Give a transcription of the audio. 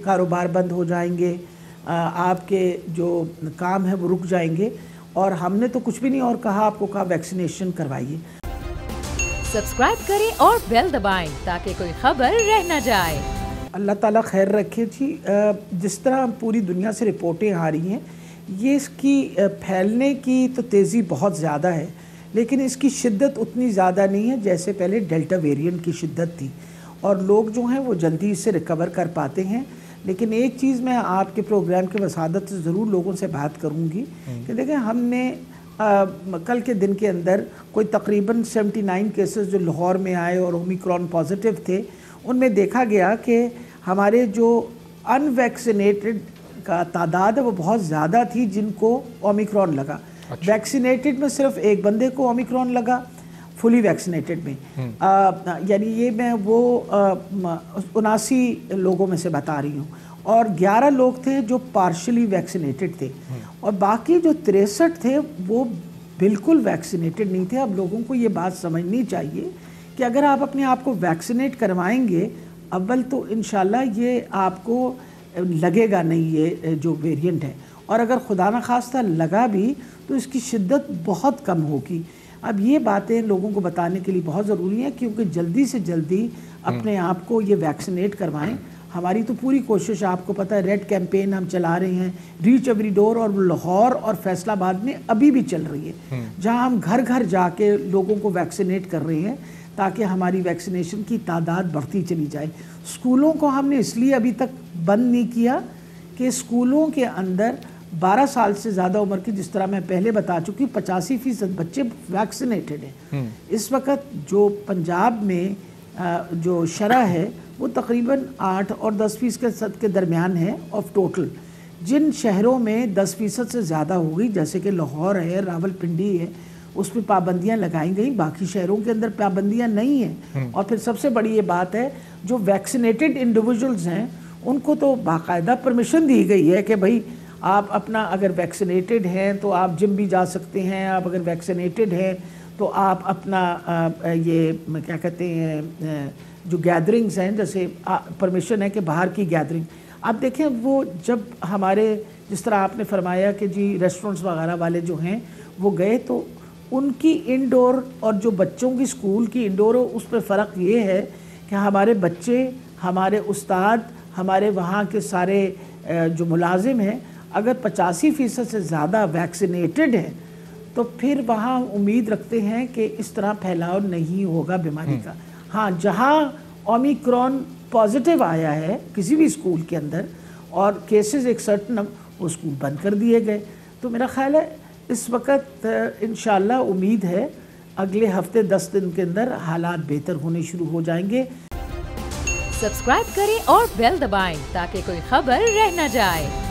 कारोबार बंद हो जाएंगे, आपके जो काम है वो रुक जाएंगे। और हमने तो कुछ भी नहीं और कहा, आपको कहा वैक्सीनेशन करवाइए। सब्सक्राइब करें और बेल दबाएं ताकि कोई खबर रह न जाए। अल्लाह ताला खैर रखे जी। जिस तरह पूरी दुनिया से रिपोर्टें आ रही हैं, ये इसकी फैलने की तो तेज़ी बहुत ज़्यादा है, लेकिन इसकी शिद्दत उतनी ज़्यादा नहीं है जैसे पहले डेल्टा वेरिएंट की शिद्दत थी, और लोग जो हैं वो जल्दी इससे रिकवर कर पाते हैं। लेकिन एक चीज़ मैं आपके प्रोग्राम के वसादत से ज़रूर लोगों से बात करूँगी कि देखें, हमने कल के दिन के अंदर कोई तकरीबन 79 केसेस जो लाहौर में आए और ओमिक्रॉन पॉजिटिव थे, उनमें देखा गया कि हमारे जो अनवैक्सीनेटेड का तादाद है वो बहुत ज़्यादा थी जिनको ओमिक्रॉन लगा। अच्छा। वैक्सीनेटेड में सिर्फ एक बंदे को ओमिक्रॉन लगा, फुली वैक्सीनेटेड में यानी ये मैं वो 79 लोगों में से बता रही हूँ, और 11 लोग थे जो पार्शली वैक्सीनेटेड थे, और बाकी जो 63 थे वो बिल्कुल वैक्सीनेटेड नहीं थे। अब लोगों को ये बात समझनी चाहिए कि अगर आप अपने आप को वैक्सीनेट करवाएंगे, अव्वल तो इंशाल्लाह ये आपको लगेगा नहीं ये जो वेरिएंट है, और अगर खुदा न खास्ता लगा भी तो इसकी शिद्दत बहुत कम होगी। अब ये बातें लोगों को बताने के लिए बहुत ज़रूरी है, क्योंकि जल्दी से जल्दी अपने आप को ये वैक्सीनेट करवाएं। हमारी तो पूरी कोशिश, आपको पता है, रेड कैंपेन हम चला रहे हैं, रीच एवरी डोर, और लाहौर और फैसलाबाद में अभी भी चल रही है, जहां हम घर घर जाके लोगों को वैक्सीनेट कर रहे हैं ताकि हमारी वैक्सीनेशन की तादाद बढ़ती चली जाए। स्कूलों को हमने इसलिए अभी तक बंद नहीं किया कि स्कूलों के अंदर 12 साल से ज़्यादा उम्र की, जिस तरह मैं पहले बता चुकी, 85% बच्चे वैक्सीनेटेड हैं। इस वक्त जो पंजाब में जो शरह है वो तकरीबन 8 और 10% के दरमियान है ऑफ टोटल। जिन शहरों में 10% से ज़्यादा हो गई, जैसे कि लाहौर है, रावलपिंडी है, उसमें पाबंदियां लगाई गई, बाकी शहरों के अंदर पाबंदियां नहीं हैं। और फिर सबसे बड़ी ये बात है, जो वैक्सीनेटेड इंडिविजुअल्स हैं उनको तो बाकायदा परमिशन दी गई है कि भाई आप अपना, अगर वैक्सीनेटेड हैं तो आप जिम भी जा सकते हैं, आप अगर वैक्सीनेटेड हैं तो आप अपना ये क्या कहते हैं जो गैदरिंग्स हैं, जैसे परमिशन है कि बाहर की गैदरिंग। आप देखें, वो जब हमारे, जिस तरह आपने फरमाया कि जी रेस्टोरेंट्स वगैरह वाले जो हैं वो गए, तो उनकी इंडोर और जो बच्चों की स्कूल की इंडोर, उस पर फ़र्क ये है कि हमारे बच्चे, हमारे उस्ताद, हमारे वहाँ के सारे जो मुलाजिम हैं, अगर 85% से ज़्यादा वैक्सीनेटेड हैं तो फिर वहाँ उम्मीद रखते हैं कि इस तरह फैलाव नहीं होगा बीमारी का। हाँ, जहाँ ओमिक्रॉन पॉजिटिव आया है किसी भी स्कूल के अंदर और केसेस एक सर्टन, वो स्कूल बंद कर दिए गए। तो मेरा ख्याल है इस वक्त इंशाल्लाह उम्मीद है अगले हफ्ते 10 दिन के अंदर हालात बेहतर होने शुरू हो जाएंगे। सब्सक्राइब करें और बेल दबाएं ताकि कोई खबर रह न जाए।